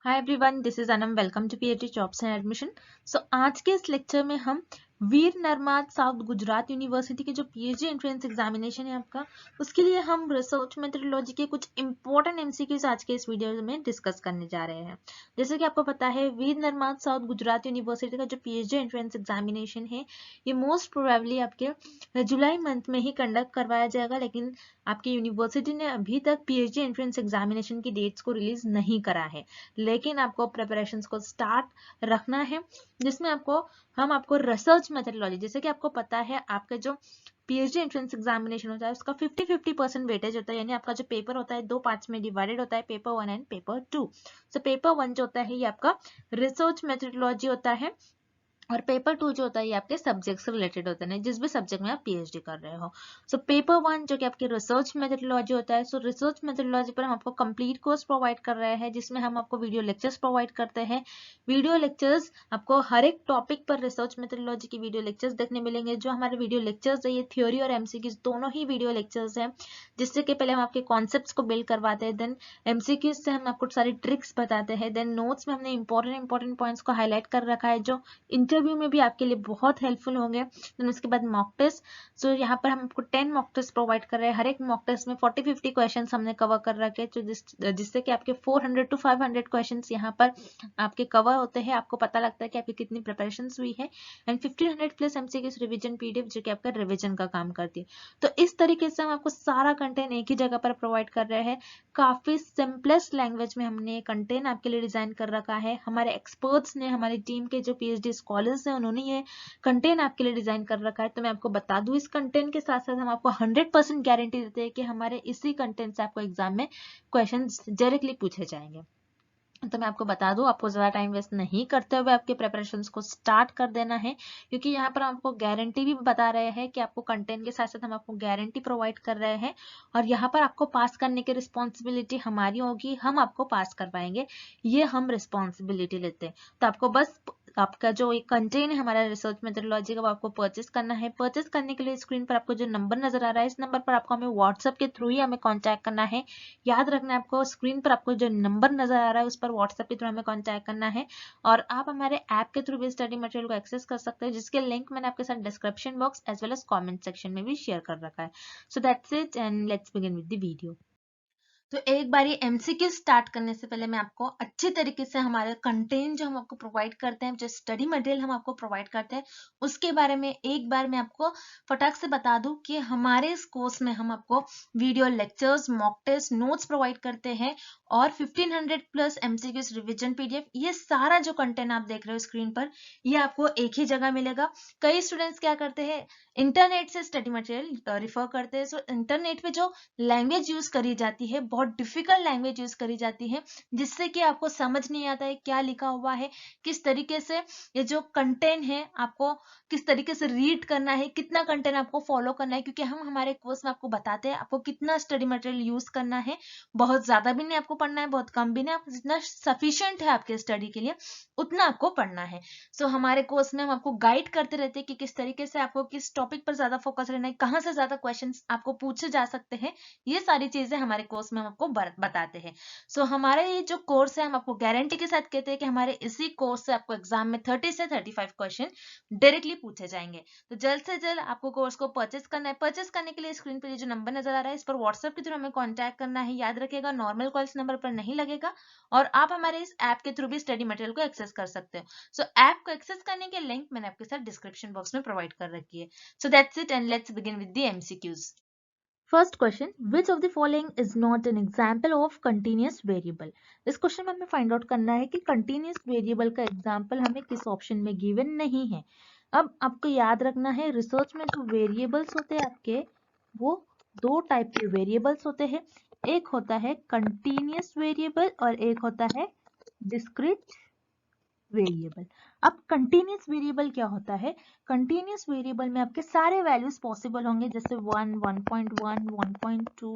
Hi everyone, this is Anam. Welcome to PhD jobs and admission. आज के इस lecture में हम वीर नरमाद साउथ गुजरात यूनिवर्सिटी के जो पीएचडी एंट्रेंस एग्जामिनेशन है आपका, उसके लिए हम रिसर्च मेथोडोलॉजी के कुछ इंपॉर्टेंट एमसीक्यूज आज के इस वीडियो में डिस्कस करने जा रहे हैं। जैसे कि आपको पता है, वीर नरमाद साउथ गुजरात यूनिवर्सिटी का जो पीएचडी एंट्रेंस एग्जामिनेशन है, ये मोस्ट प्रोबेबली आपके जुलाई मंथ में ही कंडक्ट करवाया जाएगा, लेकिन आपकी यूनिवर्सिटी ने अभी तक पीएचडी एंट्रेंस एग्जामिनेशन की डेट्स को रिलीज नहीं करा है। लेकिन आपको प्रिपरेशंस को स्टार्ट रखना है, जिसमें हम आपको रिसर्च मेथोडोलॉजी, जैसे कि आपको पता है आपका जो पीएचडी एंट्रेंस एग्जामिनेशन होता है उसका 50-50% वेटेज होता है, यानी आपका जो पेपर होता है दो पार्ट्स में डिवाइडेड होता है, paper 1 and paper 2। So paper 1 जो होता है ये आपका रिसर्च मेथोडोलॉजी होता है, और पेपर 2 जो होता है ये आपके सब्जेक्ट से रिलेटेड होता है, जिस भी सब्जेक्ट में आप पीएचडी कर रहे हो। सो पेपर 1 जो कि आपकी रिसर्च मेथोडोलॉजी होता है, सो रिसर्च मेथोडोलॉजी पर हम आपको कंप्लीट कोर्स प्रोवाइड कर रहे हैं, जिसमें हम आपको वीडियो लेक्चर्स प्रोवाइड करते हैं। वीडियो लेक्चर्स आपको हर एक टॉपिक पर रिसर्च मेथोडोलॉजी की वीडियो लेक्चर्स देखने मिलेंगे। जो हमारे वीडियो लेक्चर्स है ये थ्योरी और एमसीक्यूज दोनों ही वीडियो लेक्चर्स हैं, जिससे कि पहले हम आपके कॉन्सेप्ट्स को बिल्ड करवाते हैं, देन एमसीक्यूज से हम आपको सारी ट्रिक्स बताते हैं, देन नोट्स में हमने इंपॉर्टेंट पॉइंट्स को हाईलाइट कर रखा है जो इंटरव्यू में भी आपके लिए बहुत हेल्पफुल होंगे। देन उसके बाद मॉक टेस्ट। सो यहाँ पर हम आपको 10 मॉक टेस्ट प्रोवाइड कर रहे हैं। हर एक मॉक टेस्ट में 40-50 क्वेश्चंस हमने कवर कर रखे हैं, जिससे कि आपके 400 to 500 क्वेश्चंस यहाँ पर आपके कवर होते हैं। आपको पता लगता है कि आपकी कितनी प्रिपरेशन हुई है, and 1500 plus MCQs revision PDF जो कि आपका रिवीजन का काम करती है। तो इस तरीके से हम आपको सारा कंटेंट एक ही जगह पर प्रोवाइड कर रहे हैं। काफी सिंपलेस्ट लैंग्वेज में हमने ये कंटेंट आपके लिए डिजाइन कर रखा है। हमारे एक्सपर्ट्स ने, हमारी टीम के जो पीएचडी स्कॉलर्स हैं, उन्होंने ये कंटेंट आपके लिए डिजाइन कर रखा है। तो मैं आपको बता दूं, इस कंटेंट के साथ साथ हम आपको 100% गारंटी देते हैं कि हमारे इसी कंटेंट से आपको एग्जाम में क्वेश्चंस डायरेक्टली पूछे जाएंगे। तो मैं आपको बता दूं, आपको ज्यादा टाइम वेस्ट नहीं करते हुए आपके प्रिपरेशंस को स्टार्ट कर देना है, क्योंकि यहाँ पर हम आपको गारंटी भी बता रहे हैं कि आपको कंटेंट के साथ साथ हम आपको गारंटी प्रोवाइड कर रहे हैं, और यहाँ पर आपको पास करने की रिस्पॉन्सिबिलिटी हमारी होगी, हम आपको पास करवाएंगे, ये हम रिस्पॉन्सिबिलिटी लेते हैं। तो आपको बस आपका जो एक कंटेंट है हमारा रिसर्च मेथोडोलॉजी का, वो आपको परचेस करना है। परचेस करने के लिए स्क्रीन पर आपको जो नंबर नजर आ रहा है, इस नंबर पर आपको हमें व्हाट्सएप के थ्रू ही हमें कांटेक्ट करना है। याद रखना है, आपको स्क्रीन पर आपको जो नंबर नजर आ रहा है उस पर व्हाट्सएप के थ्रू हमें कांटेक्ट करना है, और आप हमारे ऐप के थ्रू भी स्टडी मटेरियल को एक्सेस कर सकते हैं, जिसके लिंक मैंने आपके साथ description box as well as comment section में भी शेयर कर रखा है। So that's it, and let's begin with the video. तो एक बार ये एमसीक्यू स्टार्ट करने से पहले मैं आपको अच्छे तरीके से हमारे कंटेंट जो हम आपको प्रोवाइड करते हैं, जो स्टडी मटेरियल हम आपको प्रोवाइड करते हैं, उसके बारे में एक बार मैं आपको फटाक से बता दूं कि हमारे इस कोर्स में हम आपको video lectures, mock test, notes provide करते हैं, और 1500 प्लस एमसीक्यूज रिविजन पीडीएफ। ये सारा जो कंटेंट आप देख रहे हो स्क्रीन पर, ये आपको एक ही जगह मिलेगा। कई स्टूडेंट्स क्या करते हैं, इंटरनेट से स्टडी मटेरियल रिफर करते हैं। सो इंटरनेट पे जो लैंग्वेज यूज करी जाती है, बहुत डिफिकल्ट लैंग्वेज यूज करी जाती है, जिससे कि आपको समझ नहीं आता है क्या लिखा हुआ है, किस तरीके से ये जो कंटेंट है आपको किस तरीके से रीड करना है, कितना कंटेंट आपको फॉलो करना है, क्योंकि हम हमारे कोर्स में आपको बताते हैं आपको कितना स्टडी मटेरियल यूज करना है। बहुत ज्यादा भी नहीं आपको पढ़ना है, बहुत कम भी नहीं, आप जितना सफिशिएंट है आपके स्टडी के लिए उतना आपको पढ़ना है। सो हमारे कोर्स में हम आपको गाइड करते रहते हैं कि किस तरीके से आपको किस टॉपिक पर ज्यादा फोकस रहना है, कहाँ से ज्यादा क्वेश्चंस आपको पूछे जा सकते हैं, ये सारी चीजें हमारे कोर्स में हम आपको बताते हैं। सो हमारे ये जो कोर्स है, हम आपको गारंटी के साथ कहते हैं कि हमारे इसी कोर्स से आपको एग्जाम में 30 से 35 क्वेश्चन डायरेक्टली पूछे जाएंगे। तो जल्द से जल्द आपको कोर्स को परचेस करना है। परचेस करने के लिए स्क्रीन पर ये जो नंबर नजर आ रहा है, इस पर व्हाट्सएप के थ्रू हमें कॉन्टैक्ट करना है। याद रखिएगा, नॉर्मल कॉल्स नंबर पर नहीं लगेगा, और आप हमारे इस ऐप के थ्रू भी स्टडी मटेरियल को एक्सेस कर सकते हो। सो ऐप को एक्सेस करने के लिंक मैंने आपके साथ डिस्क्रिप्शन बॉक्स में प्रोवाइड कर रखी है। So that's it, and let's begin with the MCQs. First question, which of the following is not an example of continuous variable. इस क्वेश्चन में हमें फाइंड आउट करना है कि कंटिन्यूअस वेरिएबल का एग्जाम्पल हमें किस ऑप्शन में गिवन नहीं है। अब आपको याद रखना है, रिसर्च में जो वेरिएबल्स होते हैं आपके, वो दो टाइप के वेरिएबल्स होते हैं। एक होता है कंटिन्यूअस वेरिएबल और एक होता है डिस्क्रीट वेरिएबल। अब कंटिन्यूअस वेरिएबल क्या होता है, कंटिन्यूअस वेरिएबल में आपके सारे वैल्यूज पॉसिबल होंगे, जैसे 1, 1.1, 1.2,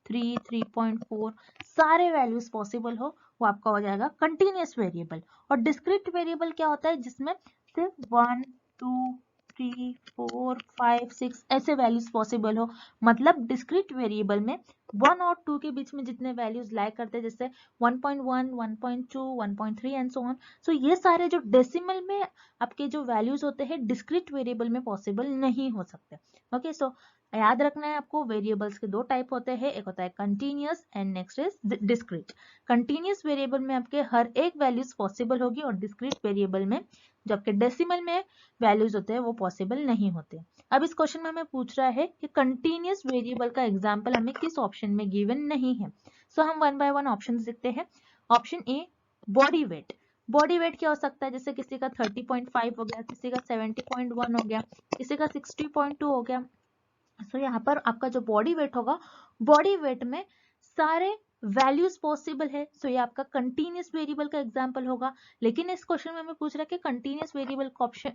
3, 3.4, सारे वैल्यूज पॉसिबल हो, वो आपका हो जाएगा कंटिन्यूअस वेरिएबल। और डिस्क्रीट वेरिएबल क्या होता है, जिसमें सिर्फ 1, 2, 3, 4, 5, 6 ऐसे वैल्यूज पॉसिबल हो। मतलब डिस्क्रीट वेरिएबल में 1 और 2 के बीच में जितने वैल्यूज लाई करते हैं, जैसे 1.1, 1.2, 1.3 एंड सो ऑन, सो ये सारे जो डेसिमल में आपके जो वैल्यूज होते हैं डिस्क्रीट वेरिएबल में पॉसिबल नहीं हो सकते। ओके, सो याद रखना है आपको, वेरिएबल्स के दो टाइप होते हैं, एक होता है continuous and next is discrete. Continuous variable में आपके हर एक वैल्यूज पॉसिबल होगी और डिस्क्रीट वेरिएबल में जो आपके डेसिमल में वैल्यूज होते हैं वो पॉसिबल नहीं होते। अब इस क्वेश्चन में हमें पूछ रहा है कि कंटिन्यूअस वेरिएबल का एग्जांपल हमें किस ऑप्शन में गिवन नहीं है। सो हम वन बाय वन ऑप्शन देखते हैं। Option a body weight. Body weight क्या हो सकता है, जैसे किसी का 30.5 हो गया, किसी का 70.1 हो गया, किसी का 60.2 हो गया। सो यहाँ पर आपका जो बॉडी वेट होगा, बॉडी वेट में सारे वैल्यूज पॉसिबल है, सो ये आपका कंटिन्यूअस वेरिएबल का एग्जांपल होगा। लेकिन इस क्वेश्चन में हमें पूछ रहा है कि कंटिन्यूअस वेरिएबल का ऑप्शन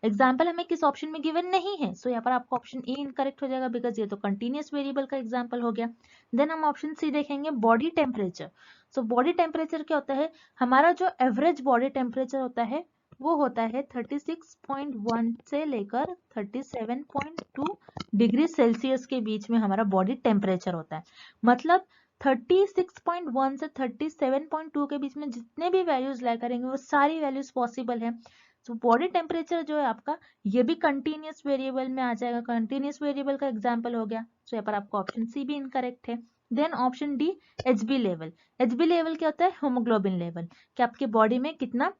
एग्जांपल हमें किस ऑप्शन में गिवन नहीं है, सो यहाँ पर आपका ऑप्शन ए इनकरेक्ट हो जाएगा, बिकॉज ये तो कंटिन्यूअस वेरिएबल का एग्जांपल हो गया। देन हम ऑप्शन सी देखेंगे, body temperature. So body temperature क्या होता है, हमारा जो एवरेज बॉडी टेम्परेचर होता है वो होता है 36.1 से लेकर 37.2 डिग्री सेल्सियस के बीच में हमारा बॉडी टेम्परेचर होता है। मतलब 36.1 से 37.2 के बीच में जितने भी वैल्यूज लाई करेंगे वो सारी वैल्यूज पॉसिबल है। तो बॉडी टेम्परेचर जो है आपका, ये भी कंटिन्यूअस वेरिएबल में आ जाएगा, कंटिन्यूअस वेरिएबल का एग्जांपल हो गया। सो यहाँ पर आपका ऑप्शन सी भी इनकरेक्ट है। Then option D HB level. HB level क्या होता है, हीमोग्लोबिन लेवल, कि आपके बॉडी में कितना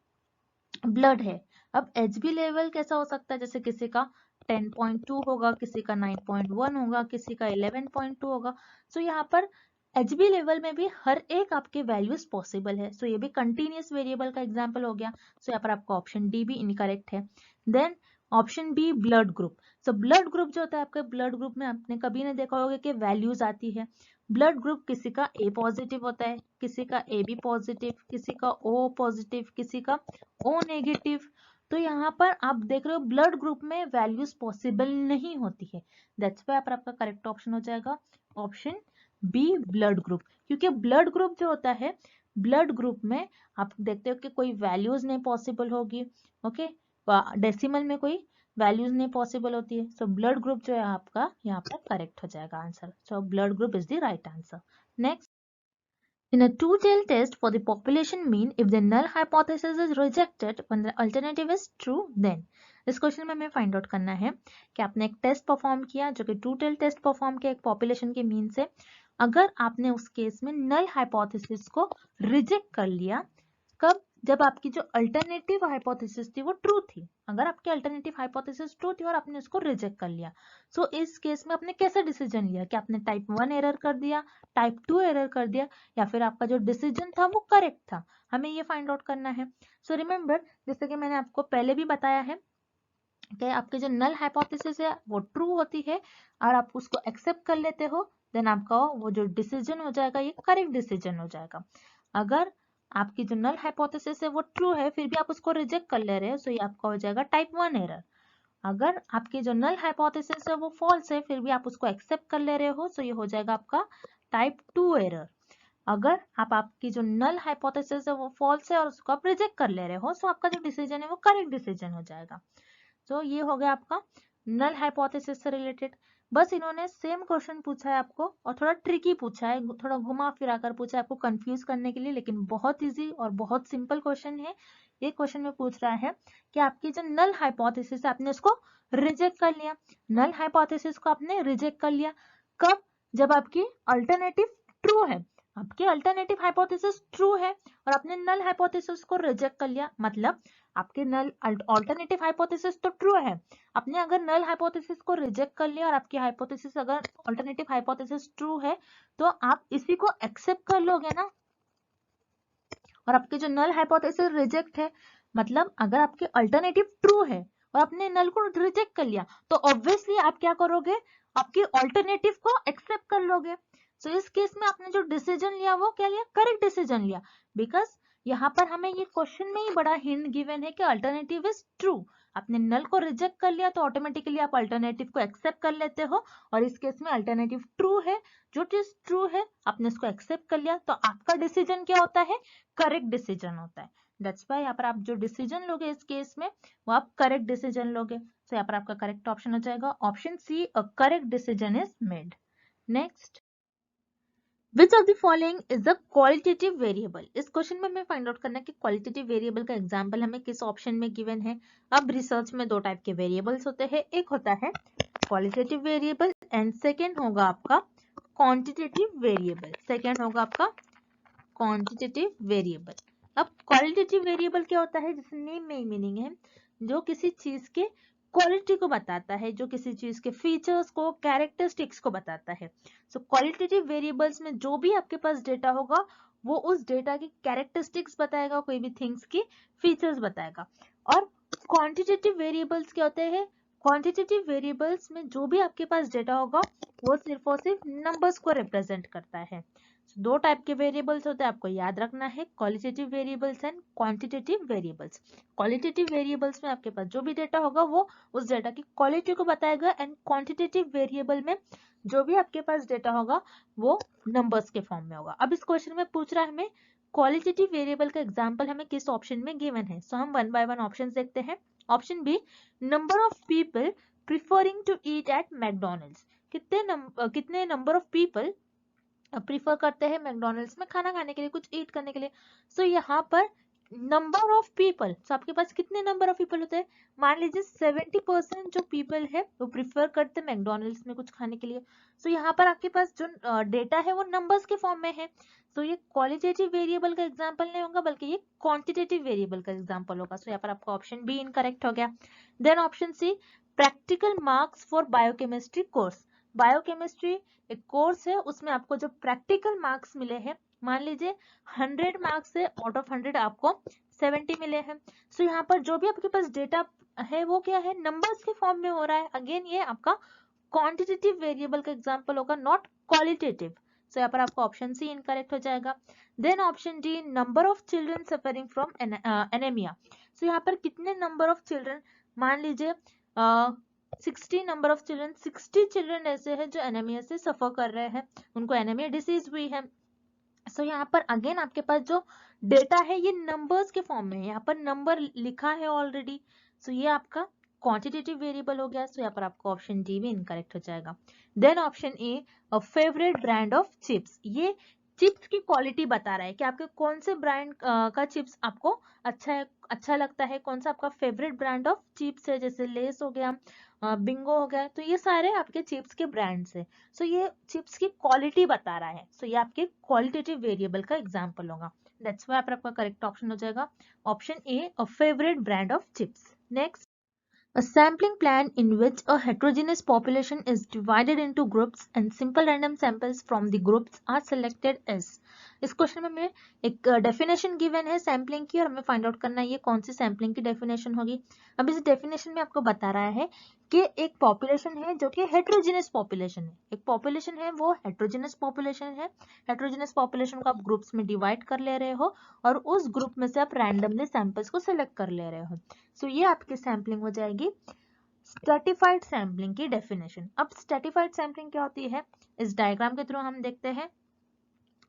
ब्लड है। अब एचबी लेवल कैसा हो सकता है, जैसे किसी का 10.2 होगा, किसी का 9.1 होगा, किसी का 11.2 होगा। सो यहाँ पर एचबी लेवल में भी हर एक आपके वैल्यूज पॉसिबल है। सो ये भी कंटिन्यूअस वेरिएबल का एग्जांपल हो गया। सो यहाँ पर आपका ऑप्शन डी भी इनकरेक्ट है। Then option B blood group. So blood group जो होता है आपके, ब्लड ग्रुप में आपने कभी नहीं देखा होगा कि वैल्यूज आती है। ब्लड ग्रुप किसी का ए पॉजिटिव होता है, किसी का ए बी पॉजिटिव, किसी का ओ पॉजिटिव, किसी का ओ नेगेटिव। तो यहाँ पर आप देख रहे हो ब्लड ग्रुप में वैल्यूज पॉसिबल नहीं होती है। दैट्स व्हाई आपका करेक्ट ऑप्शन हो जाएगा ऑप्शन बी ब्लड ग्रुप। क्योंकि ब्लड ग्रुप जो होता है, ब्लड ग्रुप में आप देखते हो कि कोई वैल्यूज नहीं पॉसिबल होगी। ओके, डेसिमल में कोई वैल्यूज नहीं पॉसिबल होती है। सो ब्लड ग्रुप जो है आपका यहाँ पर करेक्ट हो जाएगा answer. So blood group is the right answer. Next, in a two-tailed test for the population mean, if the null hypothesis is rejected when the alternative is true, then इस question में हमें find out करना है कि आपने एक test perform किया, जो कि टू टेल टेस्ट परफॉर्म किया एक पॉपुलेशन के मीन से। अगर आपने उस केस में नल हाइपोथेसिस को रिजेक्ट कर लिया, कब, जब आपकी जो अल्टरनेटिव हाइपोथेसिस थी वो ट्रू थी। अगर आपकी अल्टरनेटिव हाइपोथेसिस ट्रू थी और आपने उसको रिजेक्ट कर लिया, सो इस केस में आपने कैसे डिसीजन लिया, कि आपने टाइप 1 एरर कर दिया, टाइप 2 एरर कर दिया, या फिर आपका जो डिसीजन था वो करेक्ट था, हमें ये फाइंड आउट करना है। सो रिमेंबर, जैसे कि मैंने आपको पहले भी बताया है कि आपके जो नल हाइपोथेसिस है वो ट्रू होती है और आप उसको एक्सेप्ट कर लेते हो, देन आपका वो जो डिसीजन हो जाएगा ये करेक्ट डिसीजन हो जाएगा। अगर आपकी जो नल हाइपोथेसिस है वो ट्रू है फिर भी आप उसको रिजेक्ट कर ले रहे हो, सो ये आपका हो जाएगा टाइप 1 एरर। अगर आपकी जो नल हाइपोथेसिस है वो फॉल्स है फिर भी आप उसको एक्सेप्ट कर ले रहे हो, सो ये हो जाएगा आपका टाइप 2 एरर। अगर आपकी जो नल हाइपोथेसिस है वो फॉल्स है और उसको आप रिजेक्ट कर ले रहे हो, सो आपका जो डिसीजन है वो करेक्ट डिसीजन हो जाएगा। तो ये हो गया आपका नल हाइपोथेसिस से रिलेटेड। बस इन्होंने सेम क्वेश्चन पूछा है आपको और थोड़ा ट्रिकी पूछा है, थोड़ा घुमा फिरा कर पूछा है आपको कंफ्यूज करने के लिए, लेकिन बहुत इजी और बहुत सिंपल क्वेश्चन है। ये क्वेश्चन में पूछ रहा है कि आपकी जो नल हाइपोथेसिस है आपने उसको रिजेक्ट कर लिया। नल हाइपोथेसिस को आपने रिजेक्ट कर लिया कब, जब आपकी अल्टरनेटिव ट्रू है। आपकी अल्टरनेटिव हाइपोथेसिस ट्रू है और आपने नल हाइपोथेसिस को रिजेक्ट कर लिया, मतलब आपके नल अल्टरनेटिव हाइपोथेसिस तो ट्रू है, आपने अगर नल हाइपोथेसिस को रिजेक्ट कर लिया और आपकी हाइपोथेसिस अगर अल्टरनेटिव हाइपोथेसिस ट्रू है तो आप इसी को एक्सेप्ट कर लोगे ना। और आपके जो नल हाइपोथेसिस रिजेक्ट है, मतलब अगर आपके अल्टरनेटिव ट्रू है और आपने नल को रिजेक्ट कर लिया तो ऑब्वियसली आप क्या करोगे, आपके अल्टरनेटिव को एक्सेप्ट कर लोगे। सो इस केस में आपने जो डिसीजन लिया वो क्या लिया, करेक्ट डिसीजन लिया, बिकॉज यहाँ पर हमें ये क्वेश्चन में ही बड़ा हिंट गिवन है कि अल्टरनेटिव इज ट्रू। आपने नल को रिजेक्ट कर लिया तो ऑटोमेटिकली आप अल्टरनेटिव को एक्सेप्ट कर लेते हो, और इस केस में अल्टरनेटिव ट्रू है, जो चीज ट्रू है आपने उसको एक्सेप्ट कर लिया, तो आपका डिसीजन क्या होता है, करेक्ट डिसीजन होता है। दैट्स व्हाई यहाँ पर आप जो डिसीजन लोगे इस केस में वो आप करेक्ट डिसीजन लोगे। तो यहाँ पर आपका करेक्ट ऑप्शन हो जाएगा option C, a correct decision is made. Next, which of the following is the qualitative variable. इस क्वेश्चन में हमें फाइंड आउट करना है कि क्वालिटेटिव वेरिएबल का एग्जांपल हमें किस ऑप्शन में गिवन है। अब रिसर्च में दो टाइप के वेरिएबल्स होते हैं, एक होता है क्वालिटेटिव वेरिएबल एंड सेकेंड होगा आपका क्वांटिटेटिव वेरिएबल। सेकेंड होगा आपका क्वांटिटेटिव वेरिएबल। अब क्वालिटेटिव वेरिएबल क्या होता है, जिसमें नेम में ही मीनिंग है, जो किसी चीज के क्वालिटी को बताता है, जो किसी चीज के फीचर्स को, कैरेक्टरिस्टिक्स को बताता है। सो क्वालिटेटिव वेरिएबल्स में जो भी आपके पास डेटा होगा वो उस डेटा की कैरेक्टरिस्टिक्स बताएगा, कोई भी थिंग्स की फीचर्स बताएगा। और क्वांटिटेटिव वेरिएबल्स क्या होते हैं, क्वांटिटेटिव वेरिएबल्स में जो भी आपके पास डेटा होगा वो सिर्फ और सिर्फ नंबर्स को रिप्रेजेंट करता है। दो टाइप के वेरिएबल्स होते हैं, आपको याद रखना है, qualitative variables and quantitative variables. Qualitative variables में आपके पास जो भी डेटा होगा वो उस डेटा की क्वालिटी को बताएगा एंड क्वांटिटेटिव वेरिएबल में जो भी आपके पास डेटा होगा वो नंबर्स के फॉर्म में होगा। अब इस क्वेश्चन में पूछ रहा है हमें क्वालिटेटिव वेरिएबल का एग्जांपल हमें किस ऑप्शन में गिवन है। सो हम वन बाय वन ऑप्शन देखते हैं। Option B, number of people preferring to eat at McDonald's. कितने नंबर ऑफ पीपल प्रीफर करते हैं मैकडोनल्ड्स में खाना खाने के लिए, कुछ ईट करने के लिए। सो यहाँ पर नंबर ऑफ पीपल, आपके पास कितने नंबर ऑफ पीपल होते हैं, मान लीजिए 70% जो पीपल है वो प्रीफर करते हैं मैकडोनल्ड्स में कुछ खाने के लिए। सो यहाँ पर आपके पास जो डेटा है वो नंबर्स के फॉर्म में है। सो ये क्वालिटेटिव वेरिएबल का एग्जांपल नहीं होगा बल्कि ये क्वांटिटेटिव वेरिएबल का एग्जांपल होगा। सो यहाँ पर आपका ऑप्शन बी इनकरेक्ट हो गया। Then option C, practical marks for biochemistry course. Biochemistry एक कोर्स है, उसमें आपको जो प्रैक्टिकल मार्क्स मिले हैं, मान लीजिए 100 मार्क्स से आउट ऑफ 100 आपको 70 मिले हैं। सो यहाँ पर जो भी आपके पास डेटा है वो क्या है, नंबर्स के फॉर्म में हो रहा है। अगेन ये आपका क्वांटिटेटिव वेरिएबल का एग्जांपल होगा, नॉट क्वालिटेटिव। सो यहाँ पर आपका ऑप्शन सी इनकरेक्ट हो जाएगा। Then option D, number of children suffering from anaemia. So यहाँ पर कितने नंबर ऑफ चिल्ड्रन, मान लीजिए 60 नंबर ऑफ चिल्ड्रन, 60 चिल्ड्रन ऐसे हैं जो एनीमिया से सफर कर रहे हैं, उनको एनीमिया डिसीज हुई है। सो यहाँ पर अगेन आपके पास जो डेटा है ये नंबर्स के फॉर्म में है, यहाँ पर नंबर लिखा है ऑलरेडी। सो ये आपका क्वांटिटेटिव वेरिएबल हो गया। सो यहाँ पर आपका ऑप्शन डी भी इनकरेक्ट हो जाएगा। Then option A, favourite brand of chips. ये चिप्स की क्वालिटी बता रहा है कि आपके कौन से ब्रांड का चिप्स आपको अच्छा लगता है, कौन सा आपका फेवरेट ब्रांड ऑफ चिप्स है, जैसे लेस हो गया, बिंगो हो गया। तो ये सारे आपके चिप्स के ब्रांड्स है। सो ये चिप्स की क्वालिटी बता रहा है। सो ये आपके क्वालिटेटिव वेरिएबल का एग्जांपल होगा। दैट्स व्हाई आपका करेक्ट ऑप्शन हो जाएगा option A, a favourite brand of chips. Next, a sampling plan in which a heterogeneous population is divided into groups and simple random samples from the groups are selected as। इस question में हमें एक definition given है sampling की और हमें find out करना है ये कौन सी सैम्पलिंग की डेफिनेशन होगी। अब इस डेफिनेशन में आपको बता रहा है कि एक पॉपुलेशन है जो कि हेटेरोजेनस पॉपुलेशन है, एक पॉपुलेशन है वो हेटेरोजेनस पॉपुलेशन है। हेटेरोजेनस पॉपुलेशन को आप ग्रुप्स में डिवाइड कर ले रहे हो और उस ग्रुप में से आप रैंडमली सैंपल्स को सिलेक्ट कर ले रहे हो। सो ये आपकी सैम्पलिंग हो जाएगी स्ट्रैटिफाइड सैम्पलिंग की डेफिनेशन। अब स्ट्रैटिफाइड सैम्पलिंग क्या होती है, इस डायग्राम के थ्रू हम देखते हैं।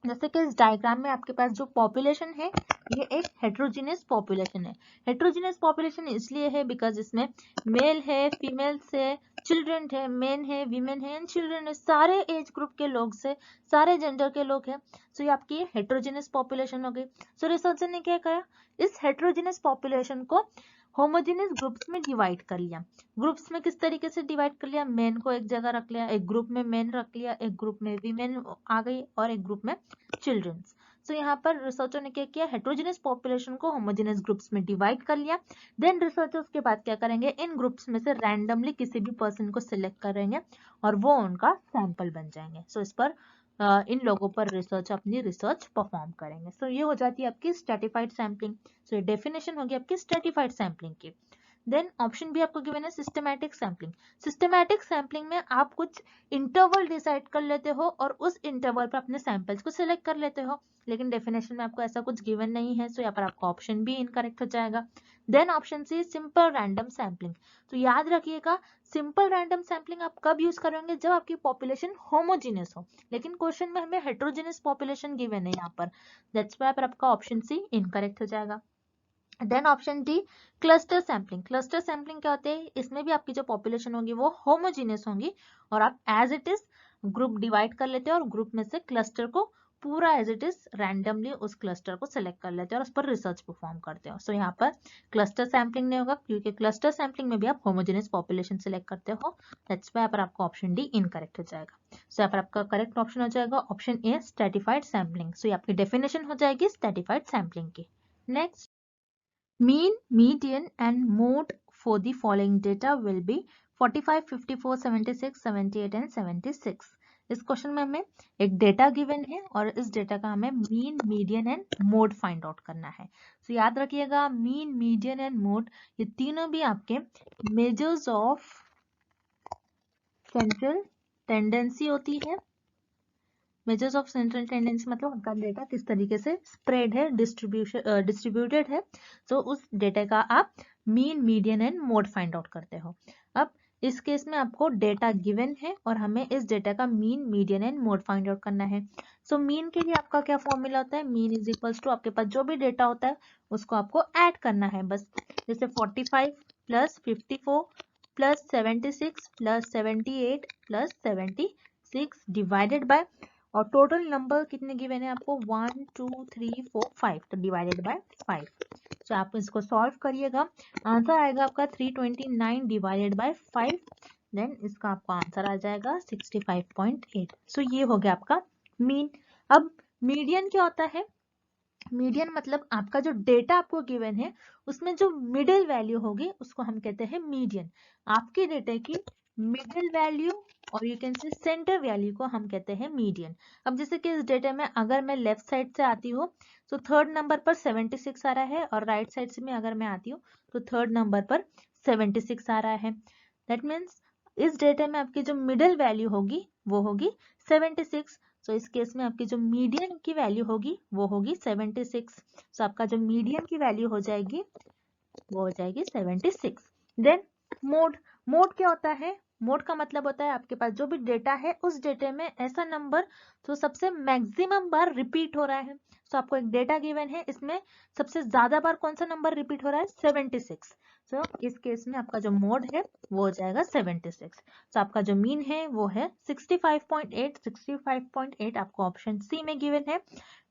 जैसे कि इस डायग्राम में आपके पास जो पॉपुलेशन है ये एक हेटेरोजेनस पॉपुलेशन है। हेटेरोजेनस पॉपुलेशन इसलिए है बिकॉज इसमें मेल है, फीमेल्स है, चिल्ड्रन है, मेन है, वीमेन है एंड चिल्ड्रन है, सारे एज ग्रुप के लोग से, सारे जेंडर के लोग हैं। सो ये आपकी हेटेरोजेनस पॉपुलेशन हो गई। सो रिसर्चर ने क्या कहा, इस हेटेरोजेनस पॉपुलेशन को होमोजेनस ग्रुप्स में डिवाइड कर लिया। ग्रुप्स में किस तरीके से डिवाइड कर लिया, मेन को एक जगह रख लिया, एक ग्रुप में मेन रख लिया, एक ग्रुप में वीमेन आ गई और एक ग्रुप में चिल्ड्रंस। सो यहाँ पर रिसर्चर ने क्या किया, हेटेरोजेनस पॉपुलेशन को होमोजेनस ग्रुप्स में डिवाइड कर लिया। देन रिसर्चर उसके बाद क्या करेंगे, इन ग्रुप्स में से रैंडमली किसी भी पर्सन को सिलेक्ट करेंगे और वो उनका सैंपल बन जाएंगे। सो इस पर इन लोगों पर अपनी रिसर्च परफॉर्म करेंगे। सो ये हो जाती है आपकी स्ट्रैटिफाइड सैम्पलिंग। सो ये डेफिनेशन होगी आपकी स्ट्रैटिफाइड सैम्पलिंग की। देन ऑप्शन बी आपको गिवन है सिस्टमैटिक सैम्पलिंग। सिस्टमैटिक सैम्पलिंग में आप कुछ इंटरवल डिसाइड कर लेते हो और उस इंटरवल पर अपने सैंपल्स को सिलेक्ट कर लेते हो, लेकिन डेफिनेशन में आपको ऐसा कुछ गिवन नहीं है। सो यहाँ पर आपका ऑप्शन बी इनकरेक्ट हो जाएगा। Then option C, simple random sampling. तो याद रखिएगा सिंपल रैंडम सैम्पलिंग आप कब यूज करेंगे, जब आपकी पॉपुलेशन होमोजेनस हो, लेकिन क्वेश्चन में हमें हेटेरोजेनस पॉपुलेशन गिवन है यहाँ पर। दैट्स व्हाई आपका ऑप्शन सी इनकरेक्ट हो जाएगा। Then option D, cluster sampling. Cluster sampling क्या होते हैं, इसमें भी आपकी जो पॉपुलेशन होगी वो होमोजेनियस होंगी और आप as it is group divide कर लेते हैं और ग्रुप में से क्लस्टर को पूरा एज इट इज रैंडमली उस क्लस्टर को सिलेक्ट कर लेते हैं और उस पर रिसर्च परफॉर्म करते हैं। सो यहाँ पर क्लस्टर सैम्पलिंग नहीं होगा क्योंकि क्लस्टर सैम्पलिंग में भी आप होमोजेनियस पॉपुलेशन सिलेक्ट करते हो। दैट्स व्हाई यहाँ पर आपका ऑप्शन डी इनकरेक्ट हो जाएगा। सो यहाँ पर आपका करेक्ट ऑप्शन हो जाएगा ऑप्शन ए स्ट्रैटिफाइड सैम्पलिंग। सो ये आपकी डेफिनेशन हो जाएगी स्ट्रैटिफाइड सैम्पलिंग की। Next, mean, median and mode for the following data will be 45, 54, 76, 78 and 76। इस क्वेश्चन में हमें एक डेटा गिवन है और इस डेटा का हमें mean, median and mode find out करना है। तो याद रखिएगा मीन, मीडियन एंड मोड ये तीनों भी आपके मेजर्स ऑफ सेंट्रल टेंडेंसी होती है। मेजर्स ऑफ सेंट्रल टेंडेंसी मतलब आपका डेटा किस तरीके से स्प्रेड है, डिस्ट्रीब्यूटेड है। तो उस डेटा का आप mean, median and mode find out करते हो। अब इस केस में आपको डेटा गिवन है और हमें इस डेटा का mean, median and mode find out करना है। सो मीन के लिए आपका क्या फॉर्मूला होता है, मीन इज इक्वल्स टू आपके पास जो भी डेटा होता है उसको आपको ऐड करना है बस। जैसे 45 plus 54 plus 76 plus 78 plus 76 divided by, और टोटल नंबर कितने गिवन है आपको 1 2 3 4 5, तो डिवाइडेड बाय 5। तो आप इसको सॉल्व करिएगा, आंसर आएगा आपका 329 डिवाइडेड बाय 5, देन इसका आपका आंसर आ जाएगा 65.8। सो ये हो गया आपका मीन। अब मीडियन क्या होता है, मीडियन मतलब आपका जो डेटा आपको गिवन है उसमें जो मिडिल वैल्यू होगी उसको हम कहते हैं मीडियन। आपके डेटा की मिडिल वैल्यू और you can say centre value को हम कहते हैं मीडियन। अब जैसे कि इस डेटा में अगर मैं लेफ्ट साइड से आती हूँ तो थर्ड नंबर पर 76 आ रहा है और राइट साइड से में अगर मैं आती हूँ तो थर्ड नंबर पर 76 आ रहा है। दैट मीन्स इस डेटा में आपकी जो मिडिल वैल्यू होगी वो होगी 76। तो इस केस में आपकी जो मीडियन की वैल्यू होगी वो होगी 76। तो आपका जो मीडियन की वैल्यू हो जाएगी वो हो जाएगी 76। देन मोड, मोड क्या होता है, मोड का मतलब होता है आपके पास जो भी डेटा है उस डेटा में ऐसा नंबर जो सबसे मैक्सिमम बार रिपीट हो रहा है। तो आपको एक डेटा गिवन है, इसमें सबसे ज्यादा बार कौन सा नंबर रिपीट हो रहा है 76। तो इस केस में आपका जो मोड है वो हो जाएगा 76। तो आपका जो मीन है वो है 65.8। 65.8 आपको ऑप्शन सी में गिवन है।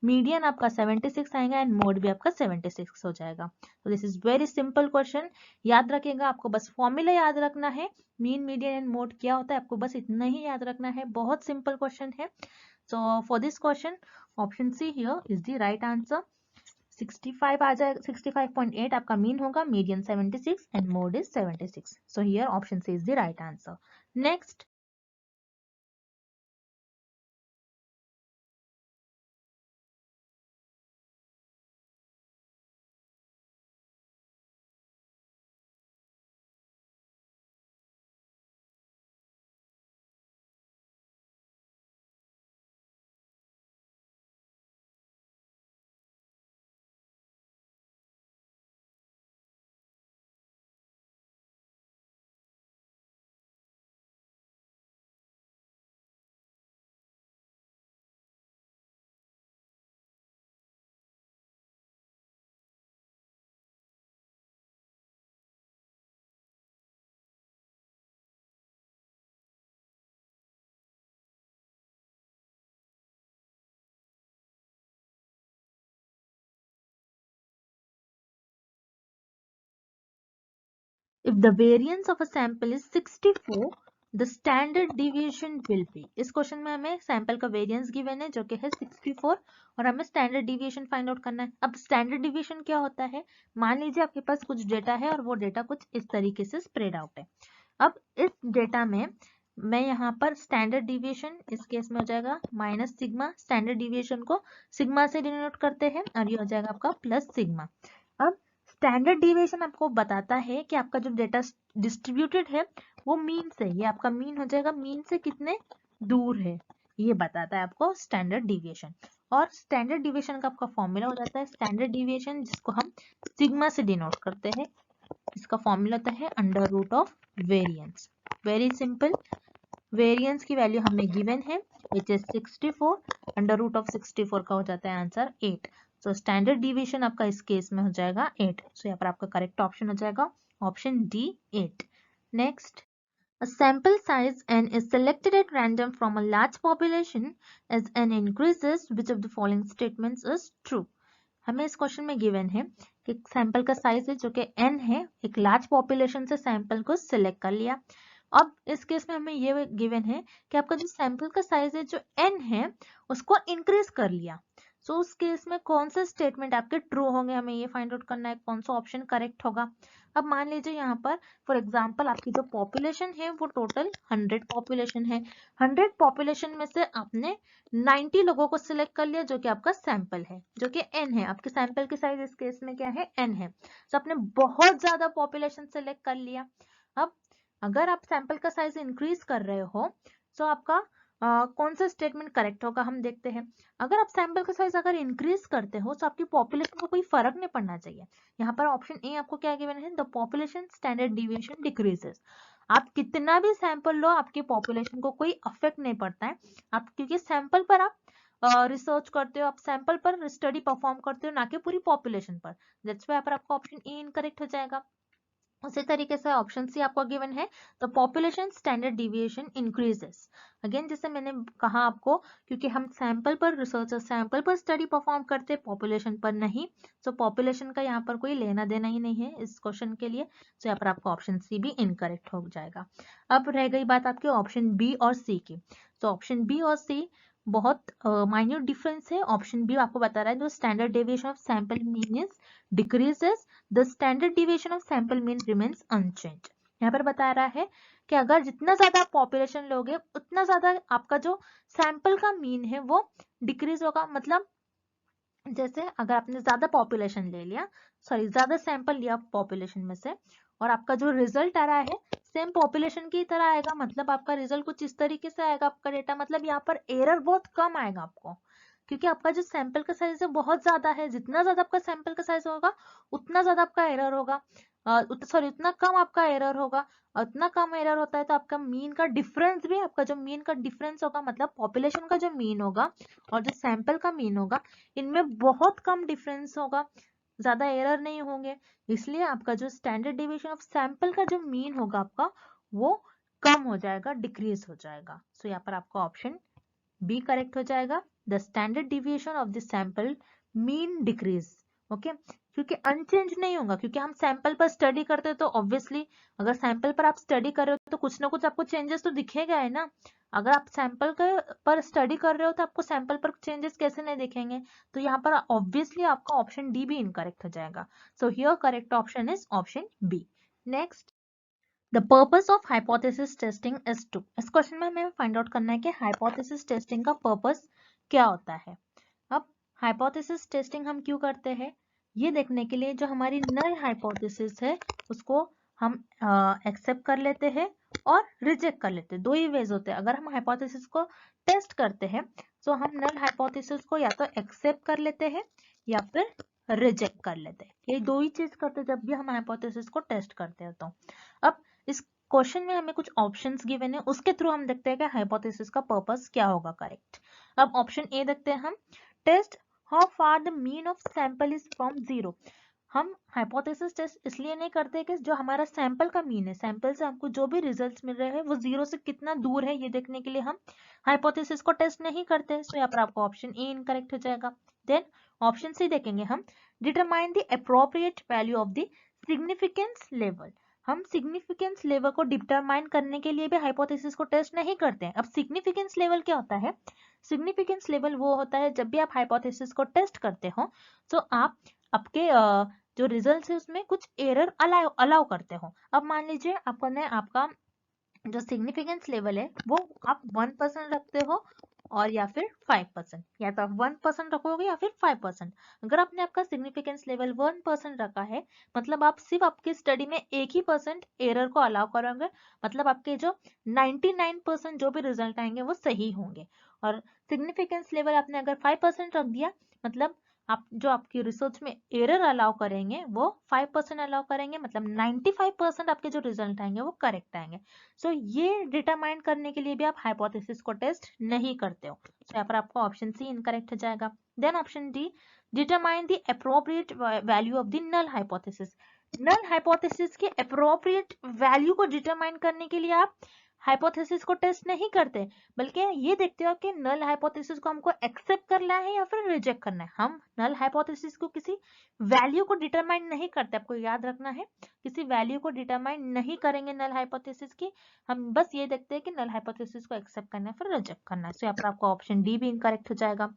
मीडियन आपका 76 आएगा एंड मोड भी आपका 76 हो जाएगा। तो this is very simple question, याद रखिएगा, आपको बस फॉर्मूला याद रखना है, मीन, मीडियन एंड मोड क्या होता है आपको बस इतना ही याद रखना है, बहुत सिंपल क्वेश्चन है। So for this question option C here is the right answer. 65 आ जाएगा, 65.8 आपका मीन होगा, median 76 and mode is 76। So here option C is the right answer. Next, if the variance of a sample is 64, the standard deviation will be। इस question में हमें sample का variance given है जो कि है 64 और हमें स्टैंडर्ड डिविएशन फाइंड आउट करना है। अब स्टैंडर्ड डिविएशन क्या होता है, मान लीजिए आपके पास कुछ डेटा है और वो डेटा कुछ इस तरीके से स्प्रेड आउट है। अब इस डेटा में मैं यहाँ पर स्टैंडर्ड डिविएशन इस केस में हो जाएगा माइनस सिग्मा, स्टैंडर्ड डिविएशन को सिग्मा से डिनोट करते हैं और ये हो जाएगा आपका प्लस सिग्मा। अब स्टैंडर्ड डिविएशन आपको बताता है कि आपका जो डेटा डिस्ट्रीब्यूटेड है वो मीन से, ये आपका मीन हो जाएगा, मीन से कितने दूर है ये बताता है आपको स्टैंडर्ड डिविएशन। और स्टैंडर्ड डिविएशन का आपका फॉर्मूला हो जाता है स्टैंडर्ड डिविएशन जिसको हम सिग्मा से डिनोट करते हैं। इसका फॉर्मूला होता है under root of variance. Very simple, variance की वैल्यू हमें गिवन है which is 64, under root of 64 का हो जाता है आंसर 8। सो स्टैंडर्ड डिविएशन आपका इस केस में हो जाएगा 8। सो यहाँ पर आपका करेक्ट ऑप्शन हो जाएगा option D 8। Next, A sample size n is selected at random from a large population as n increases. Which of the following statements is true? हमें इस क्वेश्चन में गिवन है कि सैंपल का साइज है जो कि n है, एक लार्ज पॉपुलेशन से सैंपल को सिलेक्ट कर लिया। अब इस केस में हमें ये गिवन है कि आपका जो सैंपल का साइज है जो n है उसको इंक्रीज कर लिया। सो उस केस में कौन से स्टेटमेंट आपके ट्रू होंगे, हमें ये फाइंड आउट करना है कौन सा ऑप्शन करेक्ट होगा। अब मान लीजिए यहाँ पर फॉर एग्जांपल आपकी जो पॉपुलेशन है वो टोटल 100 पॉपुलेशन है। 100 पॉपुलेशन में से आपने 90 लोगों को सिलेक्ट कर लिया जो कि आपका सैंपल है, जो कि n है। आपके सैंपल की साइज इस केस में क्या है, n है। तो आपने बहुत ज्यादा पॉपुलेशन सिलेक्ट कर लिया। अब अगर आप सैंपल का साइज इंक्रीज कर रहे हो तो आपका कौन सा स्टेटमेंट करेक्ट होगा, हम देखते हैं। अगर आप सैंपल का साइज अगर इंक्रीज करते हो तो आपकी पॉपुलेशन को कोई फर्क नहीं पड़ना चाहिए। यहाँ पर ऑप्शन ए आपको क्या गिवन है, the population standard deviation decreases. आप कितना भी सैंपल लो आपकी पॉपुलेशन को कोई अफेक्ट नहीं पड़ता है। आप क्योंकि सैंपल पर आप रिसर्च करते हो, आप सैंपल पर स्टडी परफॉर्म करते हो, ना कि पूरी पॉपुलेशन पर। दैट्स व्हाई पर आपका ऑप्शन ए इनकरेक्ट हो जाएगा। उसी तरीके से ऑप्शन सी आपको गिवन है the population standard deviation increases. Again जैसे मैंने कहा आपको, क्योंकि हम सैंपल पर रिसर्च सैंपल पर स्टडी परफॉर्म करते हैं, पॉपुलेशन पर नहीं। तो पॉपुलेशन का यहाँ पर कोई लेना देना ही नहीं है इस क्वेश्चन के लिए। तो यहाँ पर आपका ऑप्शन सी भी इनकरेक्ट हो जाएगा। अब रह गई बात आपके ऑप्शन बी और सी की। तो ऑप्शन बी और सी बहुत माइन्यूट डिफरेंस है। ऑप्शन बी आपको बता रहा है the standard deviation of sample mean is decreases, the standard deviation of sample mean remains unchange. यहाँ पर बता रहा है कि अगर जितना ज्यादा पॉपुलेशन लोगे उतना ज्यादा आपका जो सैंपल का मीन है वो डिक्रीज होगा। मतलब जैसे अगर आपने ज्यादा पॉपुलेशन ले लिया, सॉरी ज्यादा सैंपल लिया पॉपुलेशन में से, और आपका जो रिजल्ट आ रहा है सेम पॉपुलेशन की तरह आएगा, मतलब आपका रिजल्ट कुछ इस तरीके से आएगा आपका डेटा, मतलब यहाँ पर एरर बहुत कम आएगा आपको, क्योंकि आपका जो सैंपल का साइज है बहुत ज्यादा है। जितना ज्यादा आपका सैंपल का साइज होगा उतना ज्यादा आपका एरर होगा, सॉरी उतना कम आपका एरर होगा। और उतना कम एरर होता है तो आपका मीन का डिफरेंस भी, आपका जो मीन का डिफरेंस होगा मतलब पॉपुलेशन का जो मीन होगा और जो सैंपल का मीन होगा, इनमें बहुत कम डिफरेंस होगा, ज्यादा एरर नहीं होंगे। इसलिए आपका जो स्टैंडर्ड डिविएशन ऑफ सैंपल का जो मीन होगा आपका वो कम हो जाएगा, डिक्रीज हो जाएगा। सो यहाँ पर आपका ऑप्शन बी करेक्ट हो जाएगा, the standard deviation of the sample mean decrease. Okay, क्योंकि अनचेंज नहीं होगा, क्योंकि हम सैंपल पर स्टडी करते हैं तो ऑब्वियसली अगर सैंपल पर आप स्टडी कर रहे हो तो कुछ ना कुछ आपको चेंजेस तो दिखेगा है ना। अगर आप सैंपल पर स्टडी कर रहे हो तो आपको सैंपल पर चेंजेस कैसे नहीं दिखेंगे। तो यहाँ पर ऑब्वियसली आपका ऑप्शन डी भी इनकरेक्ट हो जाएगा। So here correct option is option B. Next, the purpose of hypothesis testing is to. इस क्वेश्चन में हमें फाइंड आउट करना है कि हाइपोथेसिस टेस्टिंग का पर्पस क्या होता है। अब हाइपोथेसिस टेस्टिंग हम क्यों करते हैं, ये देखने के लिए जो हमारी नल हाइपोथेसिस है उसको हम एक्सेप्ट कर लेते हैं और रिजेक्ट कर लेते हैं। दो ही वेज होते हैं। अगर हम हाइपोथेसिस को टेस्ट करते हैं तो हम नल हाइपोथेसिस को या तो एक्सेप्ट कर लेते हैं या फिर रिजेक्ट कर लेते हैं। ये दो ही चीज करते हैं जब भी हम हाइपोथेसिस को टेस्ट करते हैं। तो अब इस क्वेश्चन में हमें कुछ ऑप्शंस गिवन है, उसके थ्रू हम देखते हैं कि हाइपोथेसिस का पर्पस क्या होगा करेक्ट। अब ऑप्शन ए देखते हैं हम, test how far the mean of sample is from zero. हम हाइपोथेसिस टेस्ट इसलिए नहीं करते कि जो हमारा सैंपल का मीन है, सैंपल से हमको जो भी रिजल्ट्स मिल रहे हैं वो जीरो से कितना दूर है ये देखने के लिए हम हाइपोथेसिस को टेस्ट नहीं करते। सो यहाँ पर आपको ऑप्शन ए इनकरेक्ट हो जाएगा। देन ऑप्शन सी देखेंगे हम, determine the appropriate value of the significance level. हम सिग्निफिकेंस लेवल को डिटरमाइन करने के लिए भी हाइपोथेसिस को टेस्ट नहीं करते हैं। अब सिग्निफिकेंस लेवल क्या होता है, सिग्निफिकेंस लेवल वो होता है जब भी आप हाइपोथेसिस को टेस्ट करते हो तो आप आपके जो रिजल्ट है उसमें कुछ एरर अलाउ करते हो। अब मान लीजिए आपका जो सिग्निफिकेंस लेवल है वो आप 1% रखते हो और या फिर 5%, या तो आप 1% रखोगे या फिर 5%। अगर आपने आपका सिग्निफिकेंस लेवल 1% रखा है मतलब आप सिर्फ आपकी स्टडी में 1% एरर को अलाउ करोगे, मतलब आपके जो 99% जो भी रिजल्ट आएंगे वो सही होंगे। और सिग्निफिकेंस लेवल आपने अगर 5% रख दिया मतलब आप जो आपकी रिसर्च में एरर अलाउ करेंगे वो 5% अलाउ करेंगे, मतलब 95% आपके जो रिजल्ट आएंगे वो करेक्ट आएंगे। सो ये डिटरमाइन करने के लिए भी आप हाइपोथेसिस को टेस्ट नहीं करते हो। तो यहाँ पर आपको ऑप्शन सी इनकरेक्ट हो जाएगा। Then option D, determine the appropriate value of the null hypothesis. Null hypothesis के अप्रोप्रिएट वैल्यू को डिटरमाइन करने के लिए आप हाइपोथेसिस को टेस्ट नहीं करते, बल्कि ये देखते हो कि नल हाइपोथेसिस को हमको एक्सेप्ट करना है या फिर रिजेक्ट करना है। हम नल हाइपोथेसिस को किसी वैल्यू को डिटरमाइन नहीं करते, आपको याद रखना है, किसी वैल्यू को डिटरमाइन नहीं करेंगे नल हाइपोथेसिस की। हम बस ये देखते हैं कि नल हाइपोथेसिस को एक्सेप्ट करना है फिर रिजेक्ट करना है। सो यहाँ पर आपका ऑप्शन डी भी इनकरेक्ट हो जाएगा।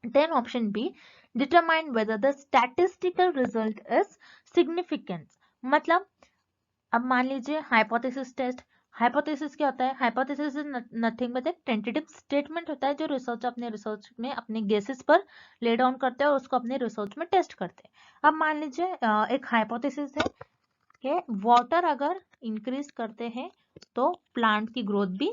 Then option B, determine whether the statistical result is significant। मतलब अब मान लीजिए हाइपोथेसिस टेस्ट, हाइपोथेसिस क्या होता है? हाइपोथेसिस इज नथिंग बट एक टेंटेटिव स्टेटमेंट होता है जो रिसर्च अपने रिसर्च में अपने गेसेस पर ले डाउन करते हैं और उसको अपने रिसर्च में टेस्ट करते हैं। अब मान लीजिए एक हाइपोथेसिस है कि वाटर अगर इंक्रीज करते हैं तो प्लांट की ग्रोथ भी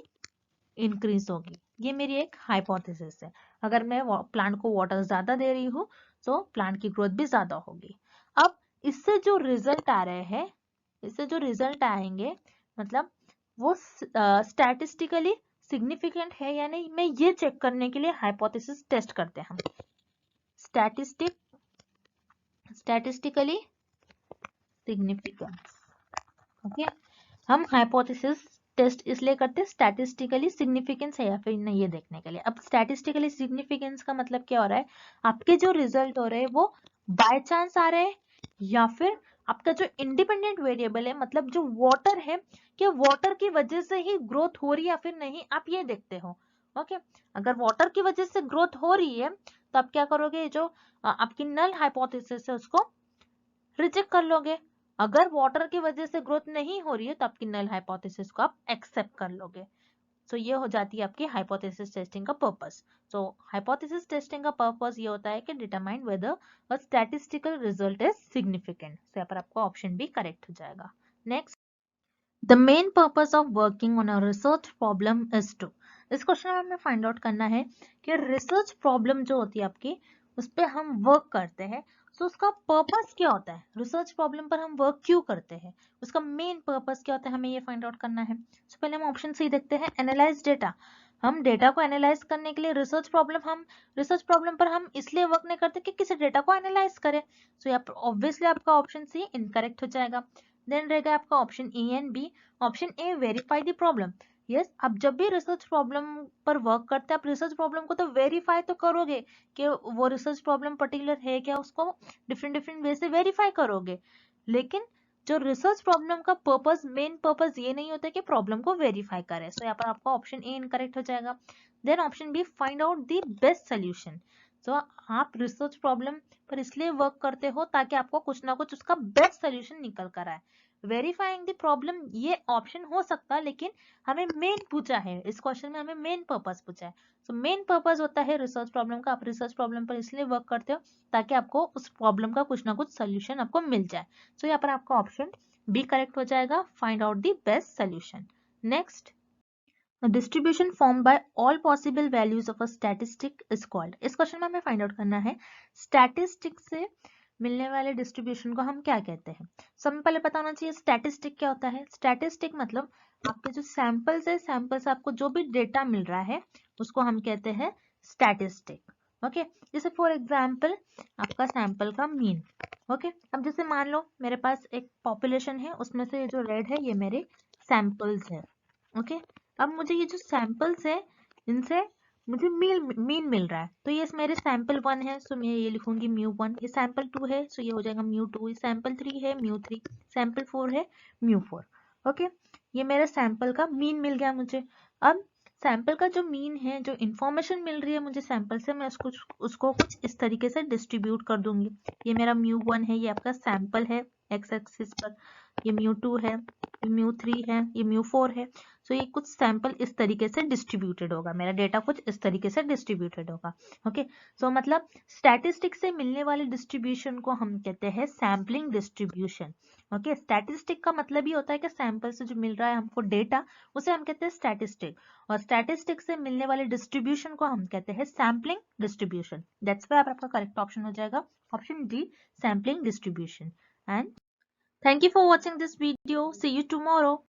इंक्रीज होगी। ये मेरी एक हाइपोथेसिस है। अगर मैं प्लांट को वाटर ज्यादा दे रही हूँ तो प्लांट की ग्रोथ भी ज्यादा होगी। अब इससे जो रिजल्ट आ रहे हैं, इससे जो रिजल्ट आएंगे मतलब वो स्टैटिस्टिकली सिग्निफिकेंट है या नहीं, मैं ये चेक करने के लिए हाइपोथेसिस टेस्ट करते हैं हम। Statistically significance, okay. हम हाइपोथेसिस टेस्ट इसलिए करते हैं स्टैटिस्टिकली सिग्निफिकेंस है या फिर नहीं ये देखने के लिए। अब स्टैटिस्टिकली सिग्निफिकेंस का मतलब क्या हो रहा है? आपके जो रिजल्ट हो रहे हैं वो बाय चांस आ रहे हैं या फिर आपका जो इंडिपेंडेंट वेरिएबल है मतलब जो वाटर है, क्या वाटर की वजह से ही ग्रोथ हो रही है या फिर नहीं, आप ये देखते हो। ओके, अगर वाटर की वजह से ग्रोथ हो रही है तो आप क्या करोगे? जो आपकी नल हाइपोथेसिस है उसको रिजेक्ट कर लोगे। अगर वाटर की वजह से ग्रोथ नहीं हो रही है तो आपकी नल हाइपोथेसिस को आप एक्सेप्ट कर लोगे। सो ये हो जाती है आपकी हाइपोथेसिस टेस्टिंग का पर्पस। सो हाइपोथेसिस टेस्टिंग का पर्पस ये होता है कि determine whether a statistical result is significant. So यहाँ पर आपका ऑप्शन भी करेक्ट हो जाएगा। Next, the main purpose of working on a research problem is to. इस क्वेश्चन में हमें फाइंड आउट करना है कि रिसर्च प्रॉब्लम जो होती है आपकी उस पर हम वर्क करते हैं, तो उसका पर्पस क्या होता है? रिसर्च प्रॉब्लम पर हम वर्क क्यों करते हैं, उसका मेन पर्पस क्या होता है, हमें ये फाइंड आउट करना है। तो पहले हम ऑप्शन सी देखते हैं, एनालाइज डेटा। हम डेटा को एनालाइज करने के लिए रिसर्च प्रॉब्लम पर हम इसलिए वर्क नहीं करते कि किसी डेटा को एनालाइज करें। सो यहाँ पर ऑब्वियसली आपका ऑप्शन सी इनकरेक्ट हो जाएगा। देन रहेगा आपका option A and B. Option A, verify the problem. Yes, आप जब भी रिसर्च प्रॉब्लम पर वर्क करते हैं आप रिसर्च प्रॉब्लम को तो वेरीफाई तो करोगे कि वो रिसर्च प्रॉब्लम पर्टिकुलर है क्या, उसको डिफरेंट डिफरेंट वे से वेरीफाई करोगे। लेकिन जो रिसर्च प्रॉब्लम का पर्पस, मेन पर्पस ये नहीं होता कि प्रॉब्लम को वेरीफाई करें। सो यहाँ पर आपका ऑप्शन ए इनकरेक्ट हो जाएगा। Then option B, find out the best solution. तो आप रिसर्च प्रॉब्लम पर इसलिए वर्क करते हो ताकि आपको कुछ ना कुछ उसका बेस्ट सोल्यूशन निकल कर आए। वेरीफाइंग द प्रॉब्लम ये ऑप्शन हो सकता है, लेकिन हमें मेन पूछा है इस क्वेश्चन में, हमें मेन पर्पस पूछा है। सो मेन पर्पस होता है रिसर्च प्रॉब्लम का, आप रिसर्च प्रॉब्लम पर इसलिए वर्क करते हो ताकि आपको उस प्रॉब्लम का कुछ ना कुछ सोल्यूशन आपको मिल जाए। सो यहाँ पर आपका ऑप्शन बी करेक्ट हो जाएगा, find out the best solution. Next, A distribution formed by all possible values of a statistic is called। इस क्वेश्चन में हमें फाइंड आउट करना है स्टैटिस्टिक से मिलने वाले डिस्ट्रीब्यूशन को हम क्या कहते हैं। सो हमें पहले पता होना चाहिए स्टैटिस्टिक क्या होता है। स्टैटिस्टिक मतलब आपके जो सैंपल्स है, सैंपल से आपको जो भी डेटा मिल रहा है उसको हम कहते हैं स्टैटिस्टिक। ओके, जैसे फॉर एग्जाम्पल आपका सैंपल का मीन। ओके, अब जैसे मान लो मेरे पास एक पॉपुलेशन है, उसमें से ये जो रेड है ये मेरे सैंपल्स है। ओके, अब मुझे ये जो सैंपल्स है इनसे मुझे मीन मिल रहा है, तो ये मेरे सैंपल 1 है, सो मैं ये लिखूंगी μ1। ये सैंपल 2 है, सो ये हो जाएगा μ2। ये सैंपल 3 है, μ3। सैंपल 4 है, μ4। ओके, ये मेरे सैंपल का मीन मिल गया मुझे। अब सैंपल का जो मीन है, जो इंफॉर्मेशन मिल रही है मुझे सैंपल से, मैं उसको कुछ इस तरीके से डिस्ट्रीब्यूट कर दूंगी। ये मेरा μ1 है, ये आपका सैंपल है एक्स एक्सिस पर, ये μ2 है, ये μ3 है, ये μ4 है। सो ये कुछ सैंपल इस तरीके से डिस्ट्रीब्यूटेड होगा, मेरा डेटा कुछ इस तरीके से डिस्ट्रीब्यूटेड होगा। ओके, सो मतलब स्टैटिस्टिक से मिलने वाले डिस्ट्रीब्यूशन को हम कहते हैं सैम्पलिंग डिस्ट्रीब्यूशन। ओके, स्टैटिस्टिक का मतलब ही होता है कि सैंपल से जो मिल रहा है हमको डेटा, उसे हम कहते हैं स्टैटिस्टिक, और स्टैटिस्टिक से मिलने वाले डिस्ट्रीब्यूशन को हम कहते हैं सैम्पलिंग डिस्ट्रीब्यूशन। दैट्स व्हाई आपका करेक्ट ऑप्शन हो जाएगा option D, sampling distribution. And thank you for watching this video, see you tomorrow.